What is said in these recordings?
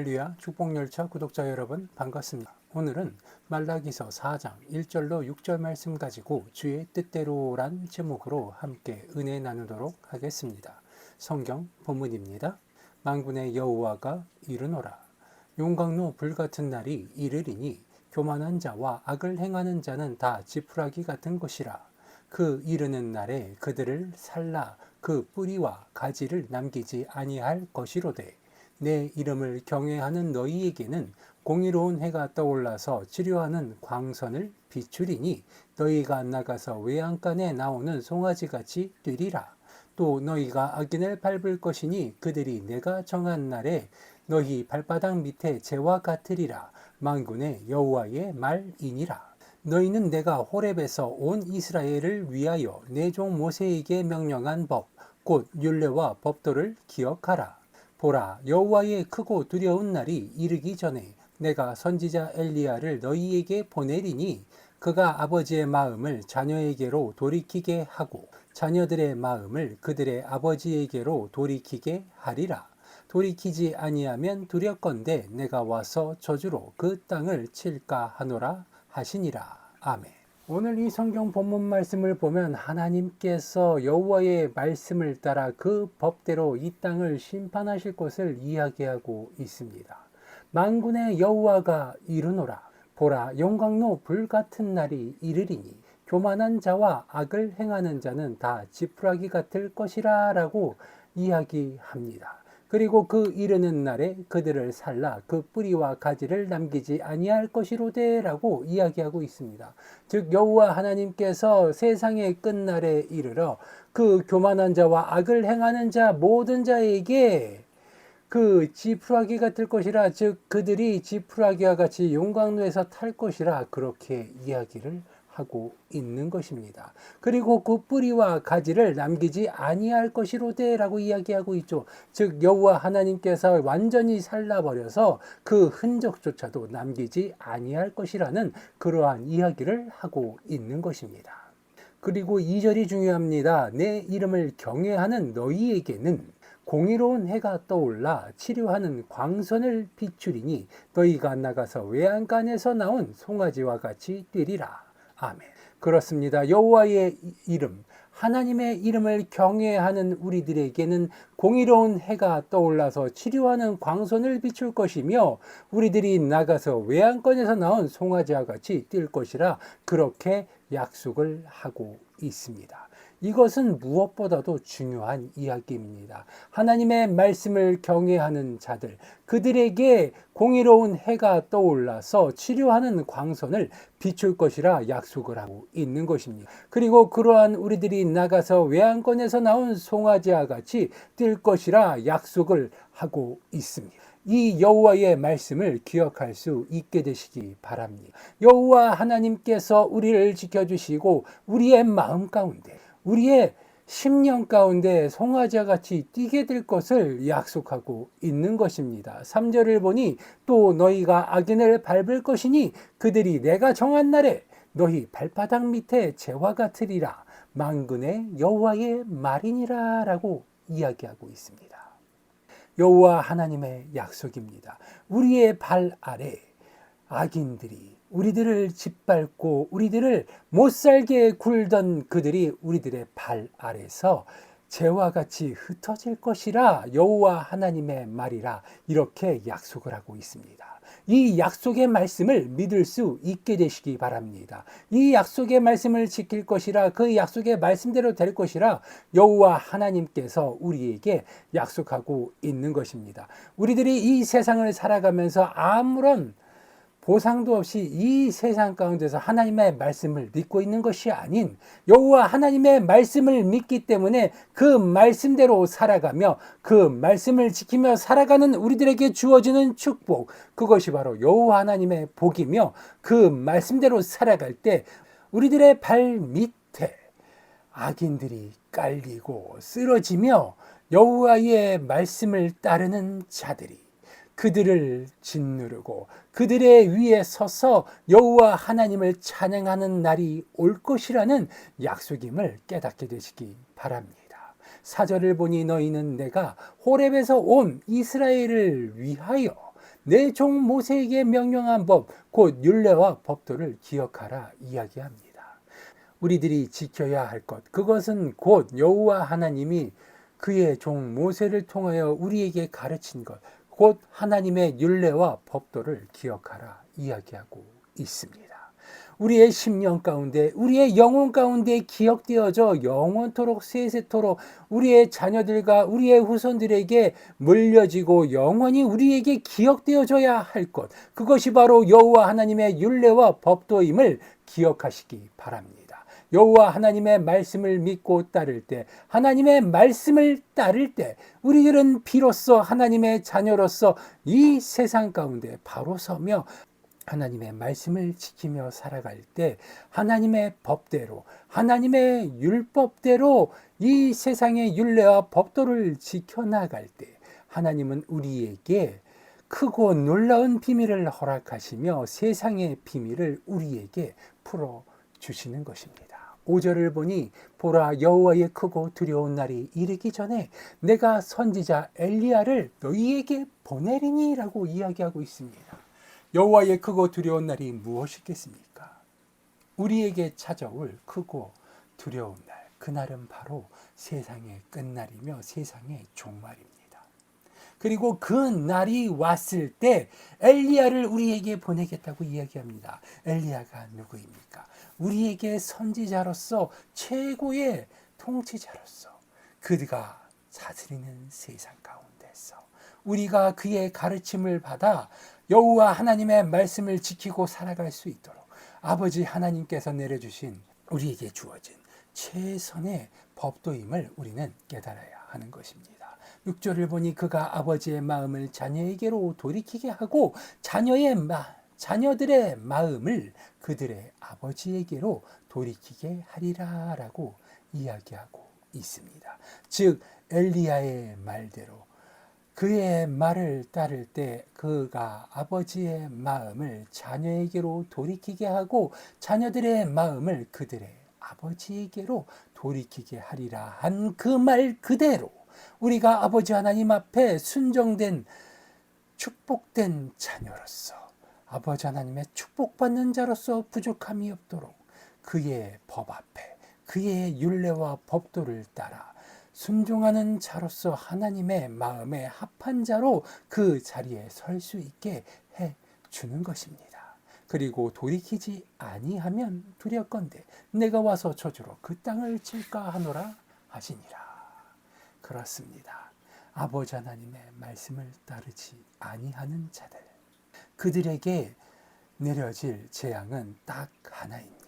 할렐루야 축복열차 구독자 여러분 반갑습니다. 오늘은 말라기서 4장 1절로 6절 말씀 가지고 주의 뜻대로란 제목으로 함께 은혜 나누도록 하겠습니다. 성경 본문입니다. 만군의 여호와가 이르노라. 용광로 불같은 날이 이르리니 교만한 자와 악을 행하는 자는 다 지푸라기 같은 것이라. 그 이르는 날에 그들을 살라 그 뿌리와 가지를 남기지 아니할 것이로되 내 이름을 경외하는 너희에게는 공의로운 해가 떠올라서 치료하는 광선을 비추리니 너희가 나가서 외양간에 나오는 송아지같이 뛰리라. 또 너희가 악인을 밟을 것이니 그들이 내가 정한 날에 너희 발바닥 밑에 재와 같으리라. 만군의 여호와의 말이니라. 너희는 내가 호렙에서 온 이스라엘을 위하여 내 종 모세에게 명령한 법 곧 율례와 법도를 기억하라. 보라, 여호와의 크고 두려운 날이 이르기 전에 내가 선지자 엘리야를 너희에게 보내리니 그가 아버지의 마음을 자녀에게로 돌이키게 하고 자녀들의 마음을 그들의 아버지에게로 돌이키게 하리라. 돌이키지 아니하면 두렵건대 내가 와서 저주로 그 땅을 칠까 하노라 하시니라. 아멘. 오늘 이 성경 본문 말씀을 보면 하나님께서 여호와의 말씀을 따라 그 법대로 이 땅을 심판하실 것을 이야기하고 있습니다. 만군의 여호와가 이르노라. 보라, 용광로 불같은 날이 이르리니 교만한 자와 악을 행하는 자는 다 지푸라기 같을 것이라 라고 이야기합니다. 그리고 그 이르는 날에 그들을 살라 그 뿌리와 가지를 남기지 아니할 것이로되 라고 이야기하고 있습니다. 즉 여호와 하나님께서 세상의 끝날에 이르러 그 교만한 자와 악을 행하는 자 모든 자에게 그 지푸라기 같을 것이라, 즉 그들이 지푸라기와 같이 용광로에서 탈 것이라 그렇게 이야기를 하고 있는 것입니다. 그리고 그 뿌리와 가지를 남기지 아니할 것이로되 라고 이야기하고 있죠. 즉 여호와 하나님께서 완전히 살라버려서 그 흔적조차도 남기지 아니할 것이라는 그러한 이야기를 하고 있는 것입니다. 그리고 2절이 중요합니다. 내 이름을 경외하는 너희에게는 공의로운 해가 떠올라 치료하는 광선을 비추리니 너희가 나가서 외양간에서 나온 송아지와 같이 뛰리라. 아멘. 그렇습니다. 여호와의 이름, 하나님의 이름을 경외하는 우리들에게는 공의로운 해가 떠올라서 치료하는 광선을 비출 것이며 우리들이 나가서 외양간에서 나온 송아지와 같이 뛸 것이라 그렇게 약속을 하고 있습니다. 이것은 무엇보다도 중요한 이야기입니다. 하나님의 말씀을 경외하는 자들, 그들에게 공의로운 해가 떠올라서 치료하는 광선을 비출 것이라 약속을 하고 있는 것입니다. 그리고 그러한 우리들이 나가서 외양간에서 나온 송아지와 같이 뛸 것이라 약속을 하고 있습니다. 이 여호와의 말씀을 기억할 수 있게 되시기 바랍니다. 여호와 하나님께서 우리를 지켜주시고 우리의 마음 가운데 우리의 심령 가운데 송아지와 같이 뛰게 될 것을 약속하고 있는 것입니다. 3절을 보니 또 너희가 악인을 밟을 것이니 그들이 내가 정한 날에 너희 발바닥 밑에 재와 같으리라. 만군의 여호와의 말이니라 라고 이야기하고 있습니다. 여호와 하나님의 약속입니다. 우리의 발 아래 악인들이 우리들을 짓밟고 우리들을 못살게 굴던 그들이 우리들의 발 아래서 재와 같이 흩어질 것이라 여호와 하나님의 말이라 이렇게 약속을 하고 있습니다. 이 약속의 말씀을 믿을 수 있게 되시기 바랍니다. 이 약속의 말씀을 지킬 것이라 그 약속의 말씀대로 될 것이라 여호와 하나님께서 우리에게 약속하고 있는 것입니다. 우리들이 이 세상을 살아가면서 아무런 보상도 없이 이 세상 가운데서 하나님의 말씀을 믿고 있는 것이 아닌 여호와 하나님의 말씀을 믿기 때문에 그 말씀대로 살아가며 그 말씀을 지키며 살아가는 우리들에게 주어지는 축복, 그것이 바로 여호와 하나님의 복이며 그 말씀대로 살아갈 때 우리들의 발 밑에 악인들이 깔리고 쓰러지며 여호와의 말씀을 따르는 자들이 그들을 짓누르고 그들의 위에 서서 여호와 하나님을 찬양하는 날이 올 것이라는 약속임을 깨닫게 되시기 바랍니다. 4절을 보니 너희는 내가 호렙에서 온 이스라엘을 위하여 내 종 모세에게 명령한 법, 곧 율례와 법도를 기억하라 이야기합니다. 우리들이 지켜야 할 것, 그것은 곧 여호와 하나님이 그의 종 모세를 통하여 우리에게 가르친 것, 곧 하나님의 율례와 법도를 기억하라 이야기하고 있습니다. 우리의 심령 가운데, 우리의 영혼 가운데 기억되어져 영원토록 세세토록 우리의 자녀들과 우리의 후손들에게 물려지고 영원히 우리에게 기억되어져야 할 것, 그것이 바로 여호와 하나님의 율례와 법도임을 기억하시기 바랍니다. 여호와 하나님의 말씀을 믿고 따를 때, 하나님의 말씀을 따를 때 우리들은 비로소 하나님의 자녀로서 이 세상 가운데 바로 서며 하나님의 말씀을 지키며 살아갈 때 하나님의 법대로, 하나님의 율법대로 이 세상의 율례와 법도를 지켜나갈 때 하나님은 우리에게 크고 놀라운 비밀을 허락하시며 세상의 비밀을 우리에게 풀어주시는 것입니다. 5절을 보니 보라, 여호와의 크고 두려운 날이 이르기 전에 내가 선지자 엘리야를 너희에게 보내리니 라고 이야기하고 있습니다. 여호와의 크고 두려운 날이 무엇이겠습니까? 우리에게 찾아올 크고 두려운 날, 그날은 바로 세상의 끝날이며 세상의 종말입니다. 그리고 그 날이 왔을 때 엘리야를 우리에게 보내겠다고 이야기합니다. 엘리야가 누구입니까? 우리에게 선지자로서 최고의 통치자로서 그가 다스리는 세상 가운데서 우리가 그의 가르침을 받아 여호와 하나님의 말씀을 지키고 살아갈 수 있도록 아버지 하나님께서 내려주신 우리에게 주어진 최선의 법도임을 우리는 깨달아야 하는 것입니다. 6절을 보니 그가 아버지의 마음을 자녀에게로 돌이키게 하고 자녀들의 마음을 그들의 아버지에게로 돌이키게 하리라 라고 이야기하고 있습니다. 즉 엘리야의 말대로 그의 말을 따를 때 그가 아버지의 마음을 자녀에게로 돌이키게 하고 자녀들의 마음을 그들의 아버지에게로 돌이키게 하리라 한 그 말 그대로 우리가 아버지 하나님 앞에 순종된 축복된 자녀로서 아버지 하나님의 축복받는 자로서 부족함이 없도록 그의 법 앞에 그의 율례와 법도를 따라 순종하는 자로서 하나님의 마음에 합한 자로 그 자리에 설 수 있게 해 주는 것입니다. 그리고 돌이키지 아니하면 두렵건대 내가 와서 저주로 그 땅을 칠까 하노라 하시니라. 그렇습니다. 아버지 하나님의 말씀을 따르지 아니하는 자들, 그들에게 내려질 재앙은 딱 하나입니다.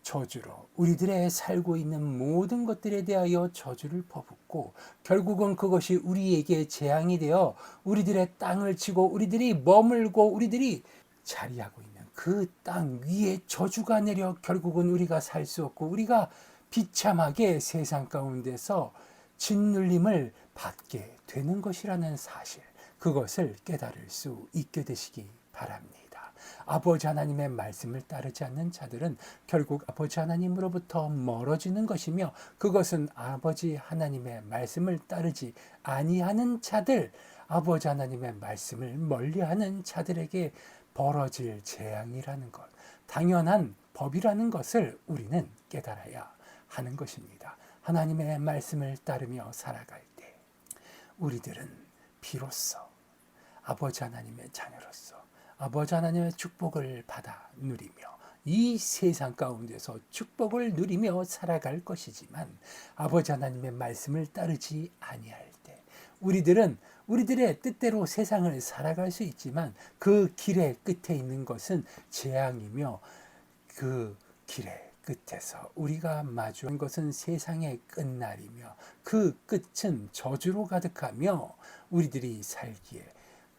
저주로 우리들의 살고 있는 모든 것들에 대하여 저주를 퍼붓고 결국은 그것이 우리에게 재앙이 되어 우리들의 땅을 치고 우리들이 머물고 우리들이 자리하고 있는 그 땅 위에 저주가 내려 결국은 우리가 살 수 없고 우리가 비참하게 세상 가운데서 짓눌림을 받게 되는 것이라는 사실, 그것을 깨달을 수 있게 되시기 바랍니다. 아버지 하나님의 말씀을 따르지 않는 자들은 결국 아버지 하나님으로부터 멀어지는 것이며 그것은 아버지 하나님의 말씀을 따르지 아니하는 자들, 아버지 하나님의 말씀을 멀리하는 자들에게 벌어질 재앙이라는 것, 당연한 법이라는 것을 우리는 깨달아야 하는 것입니다. 하나님의 말씀을 따르며 살아갈 때 우리들은 비로소 아버지 하나님의 자녀로서 아버지 하나님의 축복을 받아 누리며 이 세상 가운데서 축복을 누리며 살아갈 것이지만 아버지 하나님의 말씀을 따르지 아니할 때 우리들은 우리들의 뜻대로 세상을 살아갈 수 있지만 그 길의 끝에 있는 것은 재앙이며 그 길의 끝에서 우리가 마주한 것은 세상의 끝날이며 그 끝은 저주로 가득하며 우리들이 살기에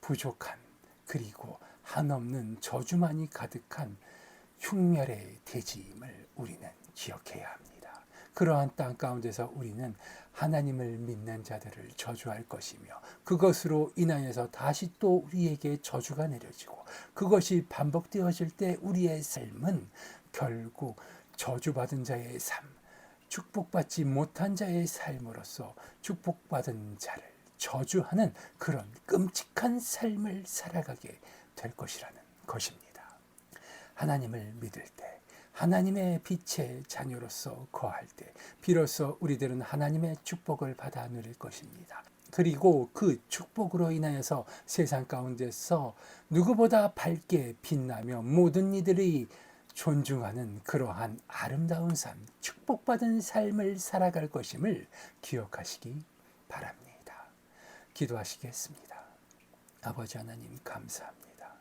부족한 그리고 한없는 저주만이 가득한 흉멸의 대지임을 우리는 기억해야 합니다. 그러한 땅 가운데서 우리는 하나님을 믿는 자들을 저주할 것이며 그것으로 인하여서 다시 또 우리에게 저주가 내려지고 그것이 반복되어질 때 우리의 삶은 결국 저주받은 자의 삶, 축복받지 못한 자의 삶으로서 축복받은 자를 저주하는 그런 끔찍한 삶을 살아가게 될 것이라는 것입니다. 하나님을 믿을 때, 하나님의 빛의 자녀로서 거할 때 비로소 우리들은 하나님의 축복을 받아 누릴 것입니다. 그리고 그 축복으로 인하여서 세상 가운데서 누구보다 밝게 빛나며 모든 이들이 존중하는 그러한 아름다운 삶, 축복받은 삶을 살아갈 것임을 기억하시기 바랍니다. 기도하시겠습니다. 아버지 하나님 감사합니다.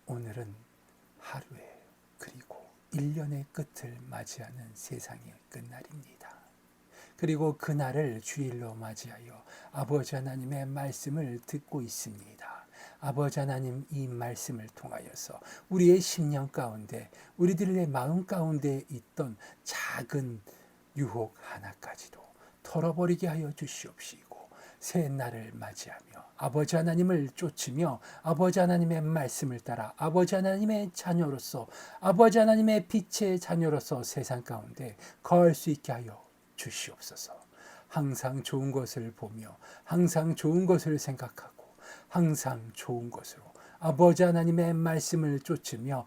오늘은 하루에 그리고 1년의 끝을 맞이하는 세상의 끝날입니다. 그리고 그날을 주일로 맞이하여 아버지 하나님의 말씀을 듣고 있습니다. 아버지 하나님, 이 말씀을 통하여서 우리의 심령 가운데, 우리들의 마음 가운데 있던 작은 유혹 하나까지도 털어버리게 하여 주시옵시고, 새 날을 맞이하며 아버지 하나님을 쫓으며 아버지 하나님의 말씀을 따라 아버지 하나님의 자녀로서, 아버지 하나님의 빛의 자녀로서 세상 가운데 거할 수 있게 하여 주시옵소서. 항상 좋은 것을 보며 항상 좋은 것을 생각하고 항상 좋은 것으로 아버지 하나님의 말씀을 쫓으며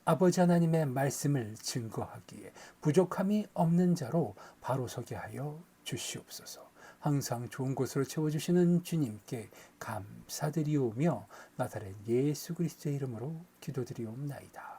아버지 하나님의 말씀을 증거하기에 부족함이 없는 자로 바로 서게 하여 주시옵소서. 항상 좋은 것으로 채워주시는 주님께 감사드리오며 나사렛 예수 그리스도의 이름으로 기도드리옵나이다.